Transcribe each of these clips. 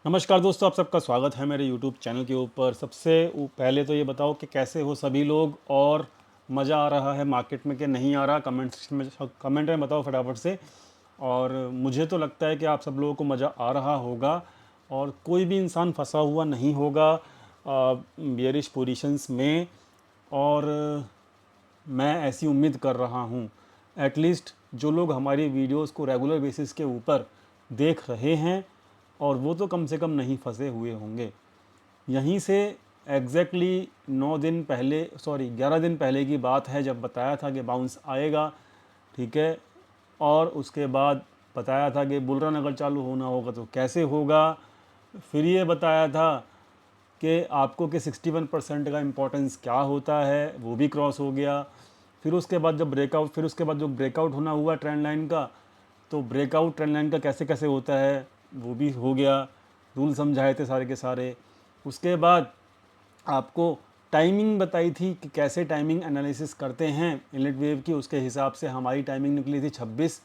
नमस्कार दोस्तों, आप सबका स्वागत है मेरे यूट्यूब चैनल के ऊपर। सबसे पहले तो ये बताओ कि कैसे हो सभी लोग और मज़ा आ रहा है मार्केट में कि नहीं आ रहा। कमेंट में बताओ फटाफट से। और मुझे तो लगता है कि आप सब लोगों को मज़ा आ रहा होगा और कोई भी इंसान फंसा हुआ नहीं होगा बियरिश पोजीशंस में। और मैं ऐसी उम्मीद कर रहा हूँ। एटलीस्ट जो लोग हमारी वीडियोस को रेगुलर बेसिस के ऊपर देख रहे हैं और वो तो कम से कम नहीं फंसे हुए होंगे। यहीं से एग्जैक्टली 11 दिन पहले की बात है जब बताया था कि बाउंस आएगा, ठीक है। और उसके बाद बताया था कि बुल रन अगर चालू होना होगा तो कैसे होगा। फिर ये बताया था कि आपको कि 61% का इम्पोर्टेंस क्या होता है, वो भी क्रॉस हो गया। फिर उसके बाद जो ब्रेकआउट होना हुआ ट्रेंड लाइन का, तो ब्रेकआउट ट्रेंड लाइन का कैसे कैसे होता है वो भी हो गया। रूल समझाए थे सारे के सारे। उसके बाद आपको टाइमिंग बताई थी कि कैसे टाइमिंग एनालिसिस करते हैं इनलेट वेव की। उसके हिसाब से हमारी टाइमिंग निकली थी 26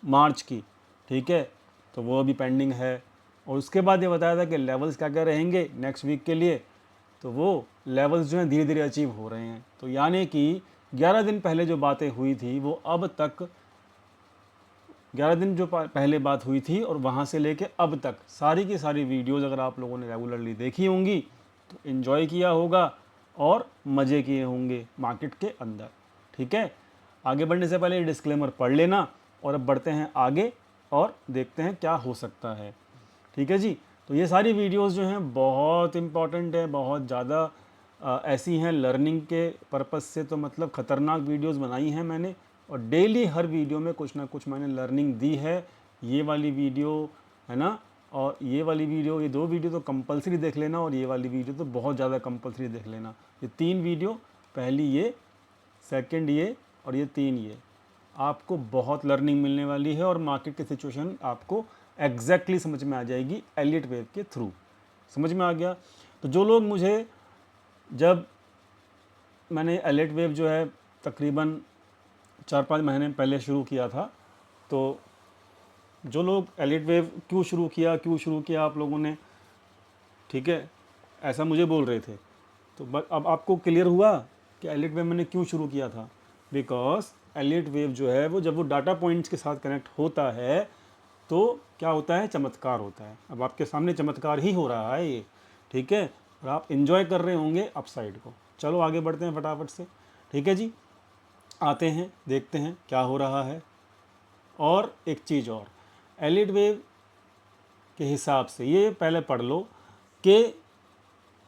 मार्च की, ठीक है। तो वो अभी पेंडिंग है। और उसके बाद ये बताया था कि लेवल्स क्या क्या रहेंगे नेक्स्ट वीक के लिए। तो वो लेवल्स जो हैं धीरे धीरे अचीव हो रहे हैं। तो यानी कि 11 दिन पहले जो बातें हुई थी वो अब तक 11 दिन जो पहले बात हुई थी और वहाँ से लेके अब तक सारी की सारी वीडियोस अगर आप लोगों ने रेगुलरली देखी होंगी तो इन्जॉय किया होगा और मज़े किए होंगे मार्केट के अंदर, ठीक है। आगे बढ़ने से पहले ये डिस्क्लेमर पढ़ लेना और अब बढ़ते हैं आगे और देखते हैं क्या हो सकता है, ठीक है जी। तो ये सारी वीडियोस जो हैं बहुत इम्पॉर्टेंट है, बहुत ज़्यादा ऐसी हैं लर्निंग के पर्पज़ से। तो मतलब ख़तरनाक वीडियोस बनाई हैं मैंने और डेली हर वीडियो में कुछ ना कुछ मैंने लर्निंग दी है। ये वाली वीडियो है ना, और ये वाली वीडियो, ये 2 वीडियो तो कंपलसरी देख लेना और ये वाली वीडियो तो बहुत ज़्यादा कंपलसरी देख लेना। ये 3 वीडियो, पहली ये, सेकंड ये और ये 3 ये, आपको बहुत लर्निंग मिलने वाली है और मार्केट की सिचुएशन आपको एग्जैक्टली समझ में आ जाएगी एलियट वेव के थ्रू। समझ में आ गया। तो जो लोग मुझे, जब मैंने एलियट वेव जो है तकरीबन 4-5 महीने पहले शुरू किया था, तो जो लोग एलियट वेव क्यों शुरू किया आप लोगों ने, ठीक है, ऐसा मुझे बोल रहे थे। तो अब आपको क्लियर हुआ कि एलियट वेव मैंने क्यों शुरू किया था। बिकॉज एलियट वेव जो है वो जब वो डाटा पॉइंट्स के साथ कनेक्ट होता है तो क्या होता है, चमत्कार होता है। अब आपके सामने चमत्कार ही हो रहा है ये, ठीक है। और आप इंजॉय कर रहे होंगे अपसाइड को। चलो आगे बढ़ते हैं फटाफट से, ठीक है जी। आते हैं, देखते हैं क्या हो रहा है। और एक चीज़ और, एलियट वेव के हिसाब से ये पहले पढ़ लो कि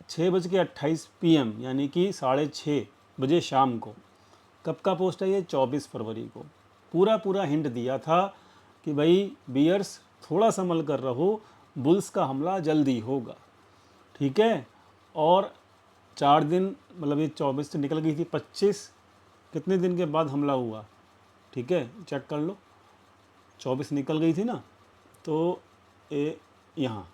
6:28 PM यानी कि 6:30 बजे शाम को, कब का पोस्ट है ये, 24 फरवरी को, पूरा पूरा हिंट दिया था कि भाई बियर्स थोड़ा संभल कर रहो, बुल्स का हमला जल्दी होगा, ठीक है। और 4 दिन, मतलब ये 24 से निकल गई थी, 25 कितने दिन के बाद हमला हुआ, ठीक है, चेक कर लो। 24 निकल गई थी ना, तो यहाँ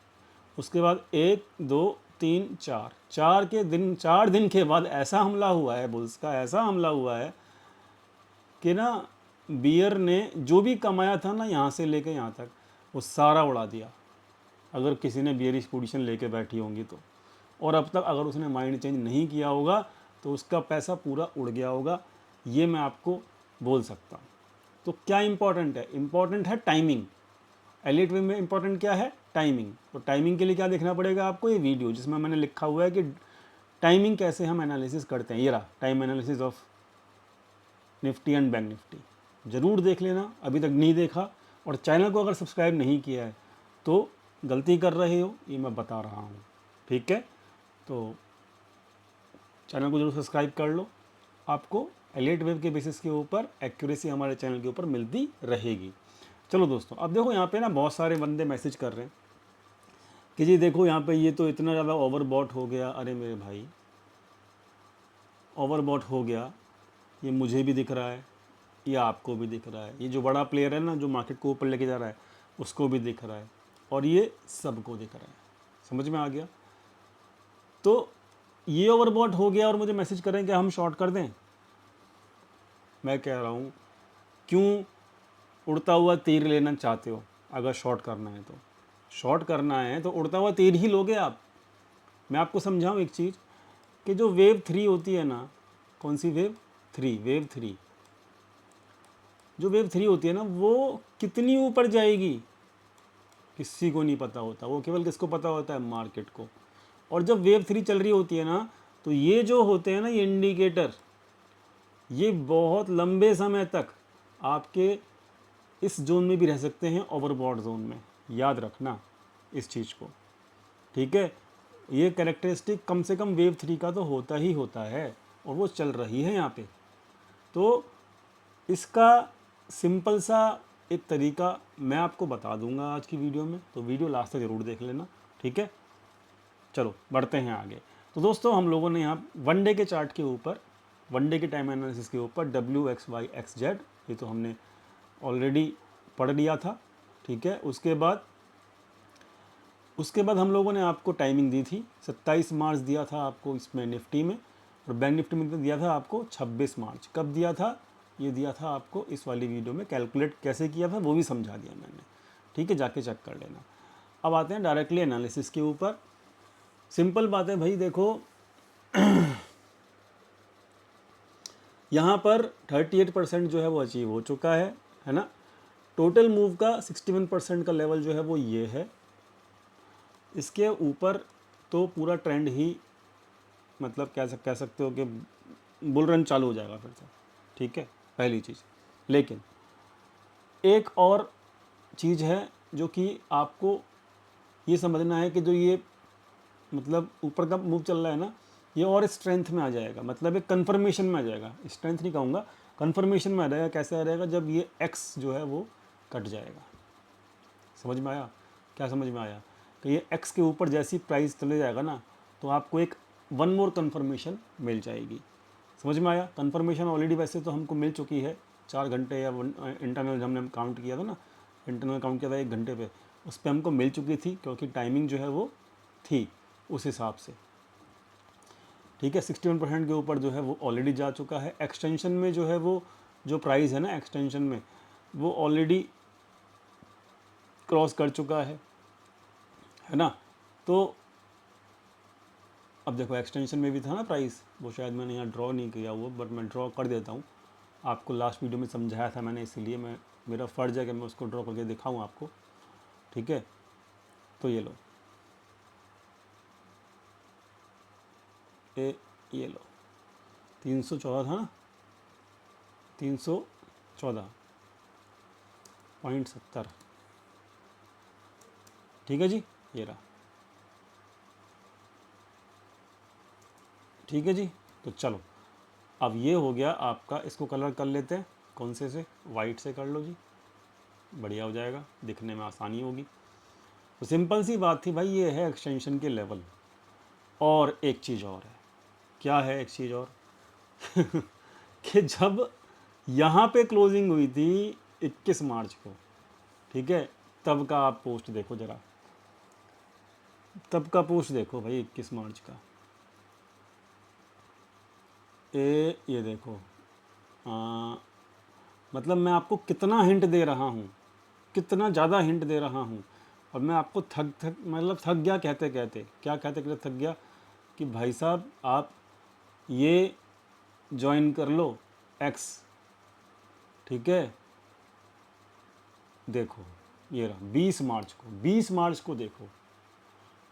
उसके बाद 1, 2, 3, 4, 4 दिन के बाद ऐसा हमला हुआ है, बुल्स का ऐसा हमला हुआ है कि ना बियर ने जो भी कमाया था ना यहाँ से लेके यहाँ तक, वो सारा उड़ा दिया। अगर किसी ने बियरिश पोजीशन लेके बैठी होंगी तो, और अब तक अगर उसने माइंड चेंज नहीं किया होगा तो उसका पैसा पूरा उड़ गया होगा, ये मैं आपको बोल सकता हूँ। तो क्या इंपॉर्टेंट है, इंपॉर्टेंट है टाइमिंग। एलिट वे में इंपॉर्टेंट क्या है, टाइमिंग। तो टाइमिंग के लिए क्या देखना पड़ेगा आपको, ये वीडियो जिसमें मैंने लिखा हुआ है कि टाइमिंग कैसे हम एनालिसिस करते हैं। ये रहा time analysis of Nifty and bank Nifty, ज़रूर देख लेना अभी तक नहीं देखा। और चैनल को अगर सब्सक्राइब नहीं किया है तो गलती कर रहे हो, ये मैं बता रहा हूँ, ठीक है। तो चैनल को जरूर सब्सक्राइब कर लो, आपको एलियट वेव के बेसिस के ऊपर एक्यूरेसी हमारे चैनल के ऊपर मिलती रहेगी। चलो दोस्तों, अब देखो यहाँ पे ना बहुत सारे बंदे मैसेज कर रहे हैं कि जी देखो यहाँ पे ये तो इतना ज़्यादा ओवरबॉट हो गया। अरे मेरे भाई, ओवरबॉट हो गया ये मुझे भी दिख रहा है, ये आपको भी दिख रहा है, ये जो बड़ा प्लेयर है ना जो मार्केट को ऊपर लेके जा रहा है उसको भी दिख रहा है और ये सबको दिख रहा है। समझ में आ गया। तो ये ओवरबॉट हो गया और मुझे मैसेज करें कि हम शॉर्ट कर दें। मैं कह रहा हूँ, क्यों उड़ता हुआ तीर लेना चाहते हो, अगर शॉर्ट करना है तो शॉर्ट करना है तो उड़ता हुआ तीर ही लोगे आप। मैं आपको समझाऊं एक चीज़ कि जो वेव 3 होती है ना, कौन सी वेव 3, वेव 3, जो वेव 3 होती है ना वो कितनी ऊपर जाएगी किसी को नहीं पता होता, वो केवल किसको पता होता है, मार्केट को। और जब वेव 3 चल रही होती है ना तो ये जो होते हैं ना ये इंडिकेटर, ये बहुत लंबे समय तक आपके इस जोन में भी रह सकते हैं, ओवरबॉट जोन में। याद रखना इस चीज़ को, ठीक है। ये कैरेक्टरिस्टिक कम से कम वेव 3 का तो होता ही होता है और वो चल रही है यहाँ पे। तो इसका सिंपल सा एक तरीका मैं आपको बता दूंगा आज की वीडियो में, तो वीडियो लास्ट तक ज़रूर देख लेना, ठीक है। चलो बढ़ते हैं आगे। तो दोस्तों हम लोगों ने यहाँ वन डे के चार्ट के ऊपर, वन डे के टाइम एनालिसिस के ऊपर WXYXZ, ये तो हमने ऑलरेडी पढ़ लिया था, ठीक है। उसके बाद हम लोगों ने आपको टाइमिंग दी थी, 27 मार्च दिया था आपको इसमें निफ्टी में, और बैंक निफ्टी में दिया था आपको 26 मार्च। कब दिया था? ये दिया था आपको इस वाली वीडियो में, कैलकुलेट कैसे किया था वो भी समझा दिया मैंने, ठीक है, जाके चेक कर लेना। अब आते हैं डायरेक्टली एनालिसिस के ऊपर। सिंपल बात है भाई, देखो यहाँ पर 38% जो है वो अचीव हो चुका है ना। टोटल मूव का 61% का लेवल जो है वो ये है। इसके ऊपर तो पूरा ट्रेंड ही, मतलब कह सकते हो कि बुल रन चालू हो जाएगा फिर से, ठीक है, पहली चीज़। लेकिन एक और चीज़ है जो कि आपको ये समझना है कि जो ये मतलब ऊपर का मूव चल रहा है ना, ये और स्ट्रेंथ में आ जाएगा, मतलब एक कन्फर्मेशन में आ जाएगा, स्ट्रेंथ नहीं कहूँगा, कन्फर्मेशन में आ जाएगा। कैसे आ जाएगा? जब ये एक्स जो है वो कट जाएगा। समझ में आया? क्या समझ में आया? कि ये एक्स के ऊपर जैसी प्राइस चले जाएगा ना तो आपको एक वन मोर कन्फर्मेशन मिल जाएगी। समझ में आया? कन्फर्मेशन ऑलरेडी वैसे तो हमको मिल चुकी है 4 घंटे या इंटरनल हमने काउंट किया था ना, इंटरनल काउंट किया था 1 घंटे पे, उस पर हमको मिल चुकी थी क्योंकि टाइमिंग जो है वो थी उस हिसाब से, ठीक है। 61% के ऊपर जो है वो ऑलरेडी जा चुका है। एक्सटेंशन में जो है वो जो प्राइस है ना, एक्सटेंशन में वो ऑलरेडी क्रॉस कर चुका है ना। तो अब देखो एक्सटेंशन में भी था ना प्राइस, वो शायद मैंने यहाँ ड्रॉ नहीं किया वो, बट मैं ड्रॉ कर देता हूँ। आपको लास्ट वीडियो में समझाया था मैंने, इसीलिए मेरा फ़र्ज़ है कि मैं उसको ड्रॉ करके दिखाऊँ आपको, ठीक है। तो ये लो, ये लो 314 था ना, 314.70, ठीक है जी, ये रहा, ठीक है जी। तो चलो अब ये हो गया आपका, इसको कलर कर लेते हैं, कौन से वाइट से कर लो जी, बढ़िया हो जाएगा, दिखने में आसानी होगी। तो सिंपल सी बात थी भाई, ये है एक्सटेंशन के लेवल। और एक चीज़ और है, क्या है एक चीज़ और कि जब यहाँ पे क्लोजिंग हुई थी 21 मार्च को, ठीक है, तब का आप पोस्ट देखो ज़रा, तब का पोस्ट देखो भाई 21 मार्च का। ये देखो, मतलब मैं आपको कितना हिंट दे रहा हूँ, कितना ज़्यादा हिंट दे रहा हूँ, और मैं आपको थक गया कहते कहते, क्या कहते कहते थक गया कि भाई साहब आप ये ज्वाइन कर लो एक्स, ठीक है। देखो ये रहा 20 मार्च को, 20 मार्च को देखो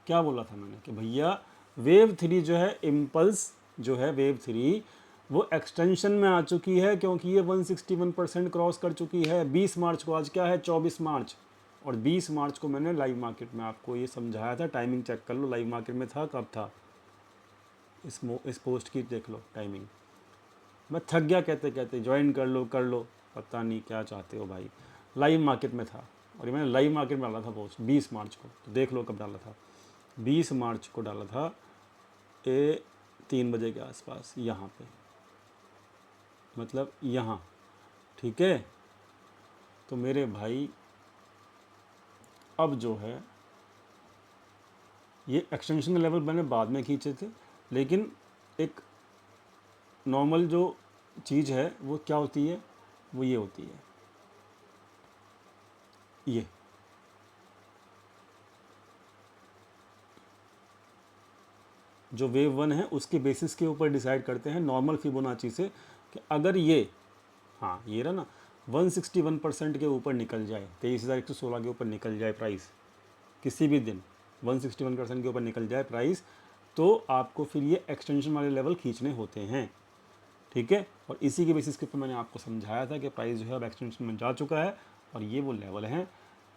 क्या बोला था मैंने कि भैया वेव 3 जो है, इम्पल्स जो है वेव 3 वो एक्सटेंशन में आ चुकी है, क्योंकि ये 161% क्रॉस कर चुकी है 20 मार्च को। आज क्या है? 24 मार्च। और 20 मार्च को मैंने लाइव मार्केट में आपको ये समझाया था, टाइमिंग चेक कर लो, लाइव मार्केट में था, कब था, इस पोस्ट की देख लो टाइमिंग। मैं थक गया कहते कहते, ज्वाइन कर लो, पता नहीं क्या चाहते हो भाई, लाइव मार्केट में था। और ये मैंने लाइव मार्केट में डाला था पोस्ट 20 मार्च को, तो देख लो कब डाला था, 20 मार्च को डाला था 3 बजे के आसपास, यहाँ पे, मतलब यहाँ, ठीक है। तो मेरे भाई अब जो है ये एक्सटेंशन लेवल मैंने बाद में खींचे थे, लेकिन एक नॉर्मल जो चीज़ है वो क्या होती है, वो ये होती है, जो वेव वन है उसके बेसिस के ऊपर डिसाइड करते हैं नॉर्मल फिबोनाची से कि अगर ये, हाँ ये रहा ना, 161% के ऊपर निकल जाए, 23,116 के ऊपर निकल जाए प्राइस किसी भी दिन, 161% के ऊपर निकल जाए प्राइस, तो आपको फिर ये एक्सटेंशन वाले लेवल खींचने होते हैं, ठीक है। और इसी के बेसिस के ऊपर मैंने आपको समझाया था कि प्राइस जो है अब एक्सटेंशन में जा चुका है और ये वो लेवल हैं।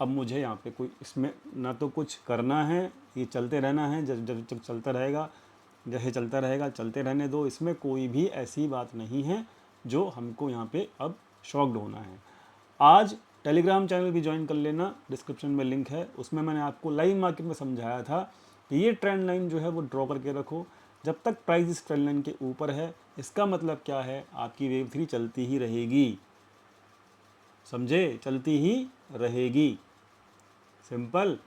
अब मुझे यहाँ पे कोई इसमें ना तो कुछ करना है, ये चलते रहना है, जब जब जब चलता रहेगा, जैसे चलता रहेगा चलते रहने दो, इसमें कोई भी ऐसी बात नहीं है जो हमको यहाँ पे अब शॉक्ड होना है। आज टेलीग्राम चैनल भी ज्वाइन कर लेना, डिस्क्रिप्शन में लिंक है, उसमें मैंने आपको लाइव मार्केट में समझाया था कि ये ट्रेंड लाइन जो है वो ड्रॉ करके रखो, जब तक प्राइस इस ट्रेंड लाइन के ऊपर है इसका मतलब क्या है, आपकी वेव 3 चलती ही रहेगी, समझे, चलती ही रहेगी, सिंपल।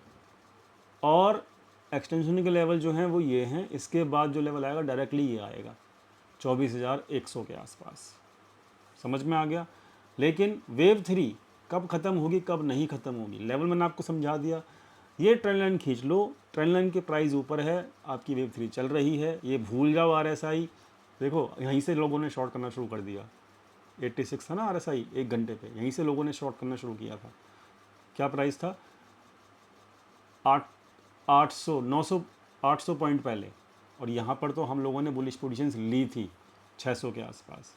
और एक्सटेंशन के लेवल जो हैं वो ये हैं, इसके बाद जो लेवल आएगा डायरेक्टली ये आएगा 24,100 के आसपास, समझ में आ गया। लेकिन वेव 3 कब ख़त्म होगी कब नहीं ख़त्म होगी, लेवल मैंने आपको समझा दिया। ये ट्रेंड लाइन खींच लो, ट्रेंड लाइन के प्राइस ऊपर है, आपकी वेव 3 चल रही है, ये भूल जाओ RSI। देखो यहीं से लोगों ने शॉर्ट करना शुरू कर दिया, 86 था ना RSI एक घंटे पे, यहीं से लोगों ने शॉर्ट करना शुरू किया था। क्या प्राइस था, 800 900 800 पॉइंट पहले, और यहाँ पर तो हम लोगों ने बुलिश पोजीशंस ली थी 600 के आसपास,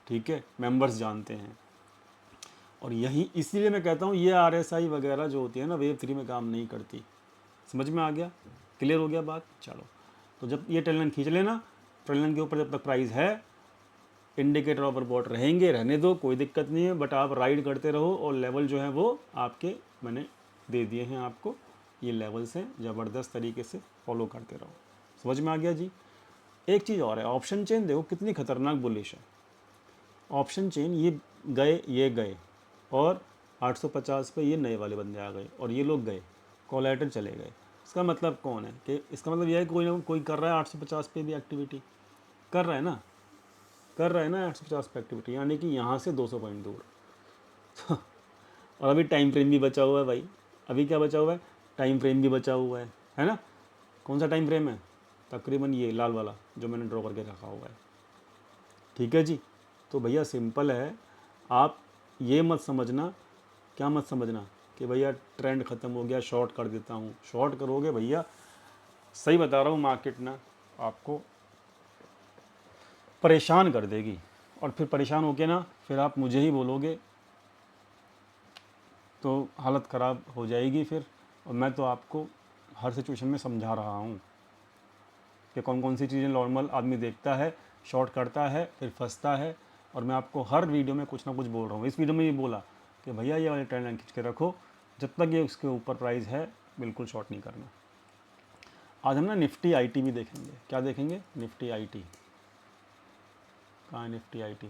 ठीक है, मेंबर्स जानते हैं। और यही इसीलिए मैं कहता हूँ ये RSI वगैरह जो होती है ना वेव 3 में काम नहीं करती, समझ में आ गया, क्लियर हो गया बात। चलो, तो जब ये ट्रेंड लाइन खींच लेना, ट्रेंड लाइन के ऊपर जब तक प्राइस है, इंडिकेटर ओवरबॉट रहेंगे, रहने दो, कोई दिक्कत नहीं है, बट आप राइड करते रहो, और लेवल जो है वो आपके मैंने दे दिए हैं आपको, ये लेवल्स हैं, ज़बरदस्त तरीके से फॉलो करते रहो, समझ में आ गया जी। एक चीज़ और है, ऑप्शन चेन देखो कितनी खतरनाक बुलिश है। ऑप्शन चेन ये गए और 850 पे ये नए वाले बंदे आ गए और ये लोग गए, कोलैटर चले गए। इसका मतलब कौन है कि इसका मतलब यह है कि कोई ना कोई कर रहा है 850 पे भी एक्टिविटी, कर रहा है ना, कर रहा है ना 850 पे एक्टिविटी, यानी कि यहाँ से 200 पॉइंट दूर। और अभी टाइम फ्रेम भी बचा हुआ है भाई, अभी क्या बचा हुआ है, टाइम फ्रेम भी बचा हुआ है ना। कौन सा टाइम फ्रेम है, तकरीबन ये लाल वाला जो मैंने ड्रॉ करके रखा हुआ है, ठीक है जी। तो भैया सिंपल है, आप ये मत समझना, क्या मत समझना कि भैया ट्रेंड ख़त्म हो गया शॉर्ट कर देता हूँ, शॉर्ट करोगे भैया, सही बता रहा हूँ, मार्केट ना आपको परेशान कर देगी, और फिर परेशान होके ना फिर आप मुझे ही बोलोगे तो हालत ख़राब हो जाएगी फिर। और मैं तो आपको हर सिचुएशन में समझा रहा हूँ कि कौन कौन सी चीज़ें नॉर्मल आदमी देखता है, शॉर्ट करता है, फिर फंसता है। और मैं आपको हर वीडियो में कुछ ना कुछ बोल रहा हूँ, इस वीडियो में ये बोला कि भैया ये वाली ट्रेंड लाइन खींच के रखो, जब तक ये उसके ऊपर प्राइस है बिल्कुल शॉर्ट नहीं करना। आज हम ना निफ्टी IT भी देखेंगे, क्या देखेंगे, निफ्टी IT, कहाँ है Nifty IT,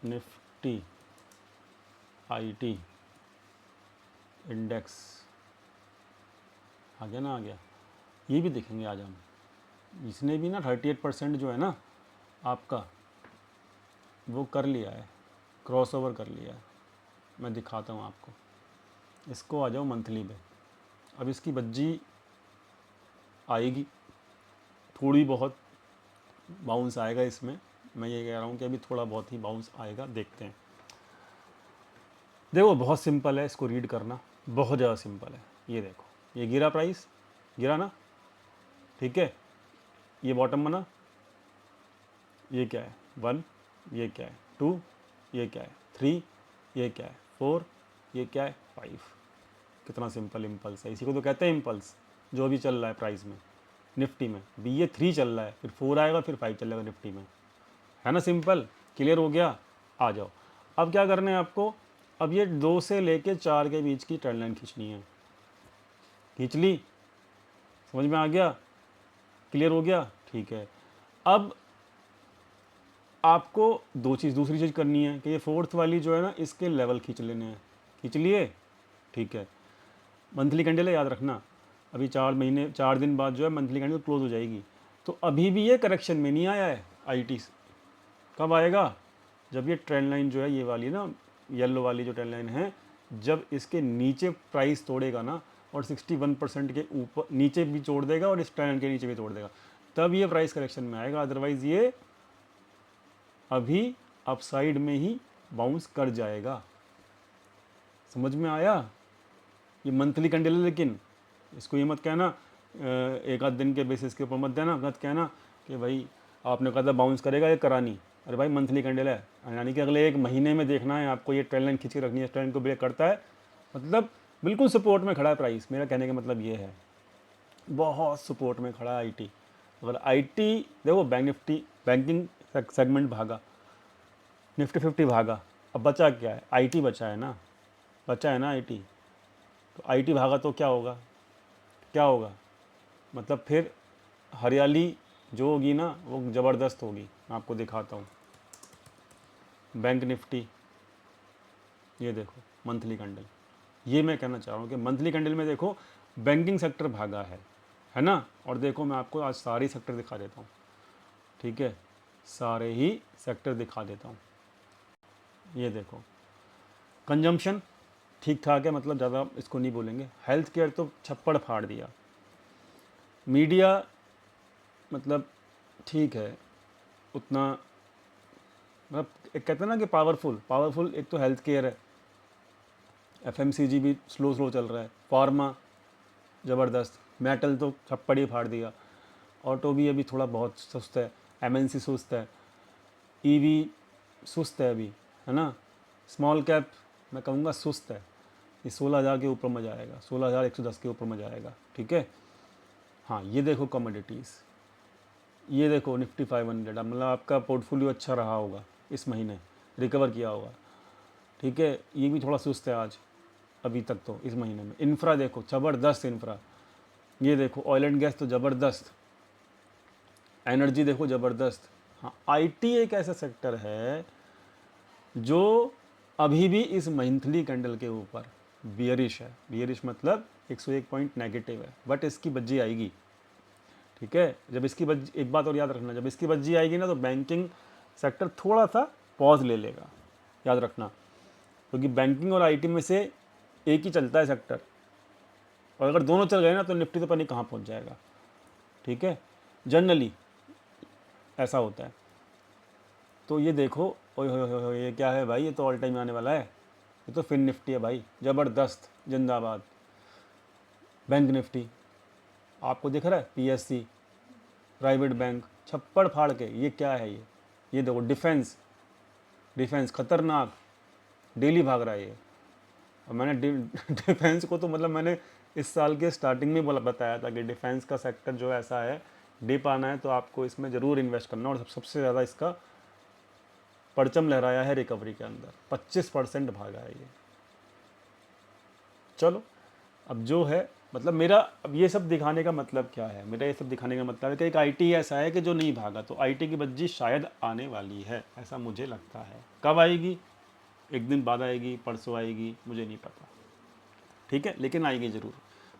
Nifty IT index आ गया ना, आ गया, ये भी देखेंगे आज हम। इसने भी ना 38% जो है ना आपका वो कर लिया है, क्रॉस ओवर कर लिया है, मैं दिखाता हूँ आपको। इसको आ जाओ मंथली पे, अब इसकी बज्जी आएगी, थोड़ी बहुत बाउंस आएगा इसमें, मैं ये कह रहा हूँ कि अभी थोड़ा बहुत ही बाउंस आएगा, देखते हैं। देखो बहुत सिंपल है इसको रीड करना, बहुत ज़्यादा सिंपल है। ये देखो, ये गिरा प्राइस, गिरा ना, ठीक है, ये बॉटम बना, ये क्या है 1, ये क्या है 2, ये क्या है 3, ये क्या है 4, ये क्या है 5। कितना सिंपल इम्पल्स है, इसी को तो कहते हैं इम्पल्स, जो अभी चल रहा है प्राइस में निफ्टी में। अभी ये 3 चल रहा है, फिर 4 आएगा, फिर 5 चलेगा निफ्टी में, है ना, सिंपल, क्लियर हो गया। आ जाओ, अब क्या करना है आपको, अब ये 2 से लेके 4 के बीच की ट्रेंड लाइन खींचनी है, खींच ली, समझ में आ गया, क्लियर हो गया, ठीक है। अब आपको दूसरी चीज़ करनी है कि ये फोर्थ वाली जो है ना इसके लेवल खींच लेने हैं, खींच लिए, ठीक है। मंथली कैंडल है, याद रखना, अभी 4 दिन बाद जो है मंथली कैंडल क्लोज हो जाएगी। तो अभी भी ये करेक्शन में नहीं आया है IT, कब आएगा, जब ये ट्रेंड लाइन जो है ये वाली ना येलो वाली जो ट्रेंड लाइन है, जब इसके नीचे प्राइस तोड़ेगा ना, और 61% के ऊपर नीचे भी छोड़ देगा और इस ट्रेंड के नीचे भी तोड़ देगा, तब ये प्राइस करेक्शन में आएगा। अदरवाइज़ ये अभी अपसाइड में ही बाउंस कर जाएगा। समझ में आया? ये मंथली कैंडल है, लेकिन इसको ये मत कहना एक आध दिन के बेसिस के ऊपर मत देना, मत कहना कि भाई आपने कहा था बाउंस करेगा, ये करा नहीं। अरे भाई मंथली कैंडल है, यानी कि अगले एक महीने में देखना है आपको, ये ट्रेंड लाइन खींच के रखनी है। ट्रेंड को ब्रेक करता है मतलब बिल्कुल सपोर्ट में खड़ा है प्राइस। मेरा कहने का मतलब ये है, बहुत सपोर्ट में खड़ा है आईटी। अगर आईटी देखो, बैंक निफ्टी बैंकिंग सेगमेंट भागा, निफ्टी 50 भागा, अब बचा क्या है? आईटी बचा है ना, बचा है ना आईटी। तो आईटी भागा तो क्या होगा, क्या होगा? मतलब फिर हरियाली जो होगी ना वो ज़बरदस्त होगी। मैं आपको दिखाता हूँ, बैंक निफ्टी, ये देखो मंथली कैंडल। ये मैं कहना चाह रहा हूँ कि मंथली कैंडल में देखो बैंकिंग सेक्टर भागा है ना। और देखो मैं आपको आज सारी सेक्टर दिखा देता हूँ, ठीक है, सारे ही सेक्टर दिखा देता हूँ। ये देखो कंजम्पशन ठीक ठाक है, मतलब ज़्यादा इसको नहीं बोलेंगे। हेल्थ केयर तो छप्पड़ फाड़ दिया। मीडिया मतलब ठीक है, उतना मतलब एक कहते हैं ना कि पावरफुल एक तो हेल्थ केयर है, एफएमसीजी भी स्लो चल रहा है, फार्मा ज़बरदस्त, मेटल तो छप्पड़ ही फाड़ दिया, ऑटो भी अभी थोड़ा बहुत सुस्त है, एमएनसी सुस्त है, ईवी सुस्त है अभी, है ना। स्मॉल कैप मैं कहूँगा सुस्त है। ये 16,000 के ऊपर मजा आएगा, 16,110 के ऊपर मजा आएगा, ठीक है। हाँ ये देखो कमोडिटीज़, ये देखो निफ्टी 500, मतलब आपका पोर्टफोलियो अच्छा रहा होगा इस महीने, रिकवर किया होगा, ठीक है। ये भी थोड़ा सुस्त है आज अभी तक तो इस महीने में। इंफ्रा देखो ज़बरदस्त इंफ्रा, ये देखो ऑयल एंड गैस तो ज़बरदस्त, एनर्जी देखो ज़बरदस्त। हाँ आईटी एक ऐसा सेक्टर है जो अभी भी इस मंथली कैंडल के ऊपर बियरिश है। बियरिश मतलब 101 पॉइंट नेगेटिव है, बट इसकी बज्जी आएगी, ठीक है। जब इसकी बज्जी, एक बात और याद रखना, जब इसकी बज्जी आएगी ना तो बैंकिंग सेक्टर थोड़ा सा पॉज ले लेगा, याद रखना, क्योंकि बैंकिंग और आईटी में से एक ही चलता है सेक्टर, और अगर दोनों चल गए ना तो निफ्टी तो पता नहीं कहाँ पहुँच जाएगा, ठीक है। जनरली ऐसा होता है। तो ये देखो, ओए होए ये क्या है भाई, ये तो ऑल टाइम आने वाला है, ये तो फिन निफ्टी है भाई, ज़बरदस्त जिंदाबाद। बैंक निफ्टी आपको दिख रहा है, पीएससी प्राइवेट बैंक छप्पड़ फाड़ के, ये क्या है ये देखो डिफेंस खतरनाक, डेली भाग रहा है ये। और मैंने डिफेंस को तो मतलब मैंने इस साल के स्टार्टिंग में बोला, बताया था कि डिफेंस का सेक्टर जो ऐसा है, डिप आना है तो आपको इसमें ज़रूर इन्वेस्ट करना। और सबसे ज़्यादा इसका परचम लहराया है रिकवरी के अंदर, 25% भागा है ये। चलो अब जो है, मतलब मेरा अब ये सब दिखाने का मतलब क्या है, मेरा ये सब दिखाने का मतलब है कि एक आईटी ऐसा है कि जो नहीं भागा, तो आईटी की बज्जी शायद आने वाली है, ऐसा मुझे लगता है। कब आएगी, एक दिन बाद आएगी, परसों आएगी, मुझे नहीं पता, ठीक है, लेकिन आएगी ज़रूर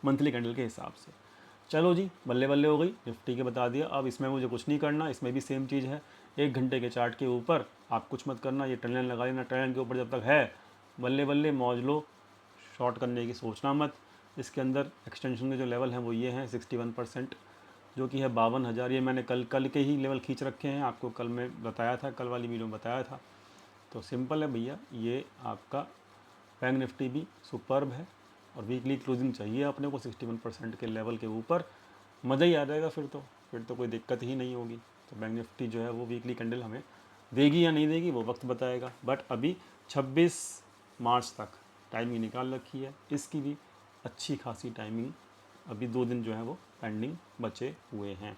मंथली कैंडल के हिसाब से। चलो जी, बल्ले बल्ले हो गई, निफ्टी के बता दिया। अब इसमें मुझे कुछ नहीं करना, इसमें भी सेम चीज़ है, 1 घंटे के चार्ट के ऊपर आप कुछ मत करना, ये ट्रेंड लाइन लगा लेना, ट्रेंड लाइन के ऊपर जब तक है बल्ले बल्ले मौज लो, शॉर्ट करने की सोचना मत। इसके अंदर एक्सटेंशन के जो लेवल हैं वो ये हैं 61%, जो कि है 52,000। ये मैंने कल के ही लेवल खींच रखे हैं, आपको कल मैं बताया था, कल वाली वीडियो में बताया था। तो सिंपल है भैया, ये आपका बैंक निफ्टी भी सुपर्ब है, और वीकली क्लोजिंग चाहिए अपने को 61% के लेवल के ऊपर, मज़ा ही आ जाएगा फिर तो कोई दिक्कत ही नहीं होगी। तो बैंक निफ्टी जो है वो वीकली कैंडल हमें देगी या नहीं देगी वो वक्त बताएगा, बट अभी 26 मार्च तक टाइमिंग निकाल रखी है, इसकी भी अच्छी खासी टाइमिंग, अभी 2 दिन जो है वो पेंडिंग बचे हुए हैं,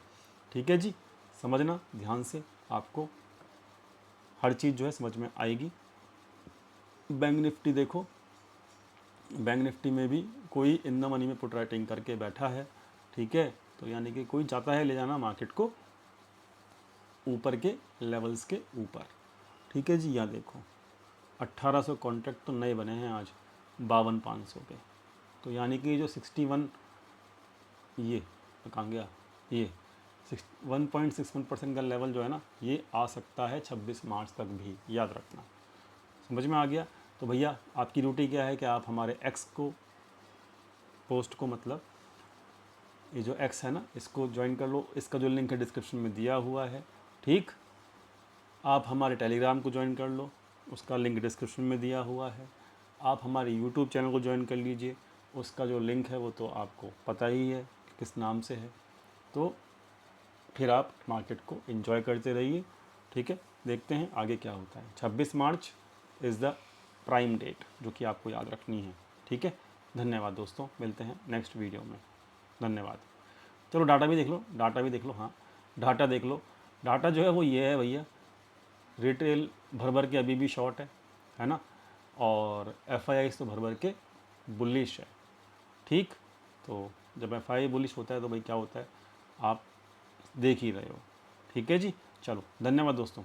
ठीक है जी। समझना ध्यान से, आपको हर चीज़ जो है समझ में आएगी। बैंक निफ्टी देखो, बैंक निफ्टी में भी कोई इन द मनी में पुट राइटिंग करके बैठा है, ठीक है। तो यानी कि कोई चाहता है ले जाना मार्केट को ऊपर के लेवल्स के ऊपर, ठीक है जी। यहाँ देखो 1800 कॉन्ट्रैक्ट तो नए बने हैं आज 52,500 पे, तो यानी कि जो 61, ये कहाँ गया, ये 1.61% का लेवल जो है ना, ये आ सकता है 26 मार्च तक भी, याद रखना। समझ में आ गया। तो भैया आपकी ड्यूटी क्या है कि आप हमारे एक्स को पोस्ट को मतलब ये जो एक्स है ना, इसको ज्वाइन कर लो। इसका जो लिंक है डिस्क्रिप्शन में दिया हुआ है, ठीक। आप हमारे टेलीग्राम को ज्वाइन कर लो, उसका लिंक डिस्क्रिप्शन में दिया हुआ है। आप हमारे यूट्यूब चैनल को ज्वाइन कर लीजिए, उसका जो लिंक है वो तो आपको पता ही है कि किस नाम से है। तो फिर आप मार्केट को एंजॉय करते रहिए, ठीक है। देखते हैं आगे क्या होता है। 26 मार्च इज़ द प्राइम डेट जो कि आपको याद रखनी है, ठीक है। धन्यवाद दोस्तों, मिलते हैं नेक्स्ट वीडियो में। धन्यवाद। चलो डाटा भी देख लो, डाटा भी देख लो। हाँ, डाटा देख लो। डाटा जो है वो ये है भैया, रिटेल भर भर के अभी भी शॉर्ट है ना, और एफ तो भर भर के बुलिश है, ठीक। तो जब एफ बुलिश होता है तो भाई क्या होता है, आप देख ही रहे हो, ठीक है जी। चलो धन्यवाद दोस्तों।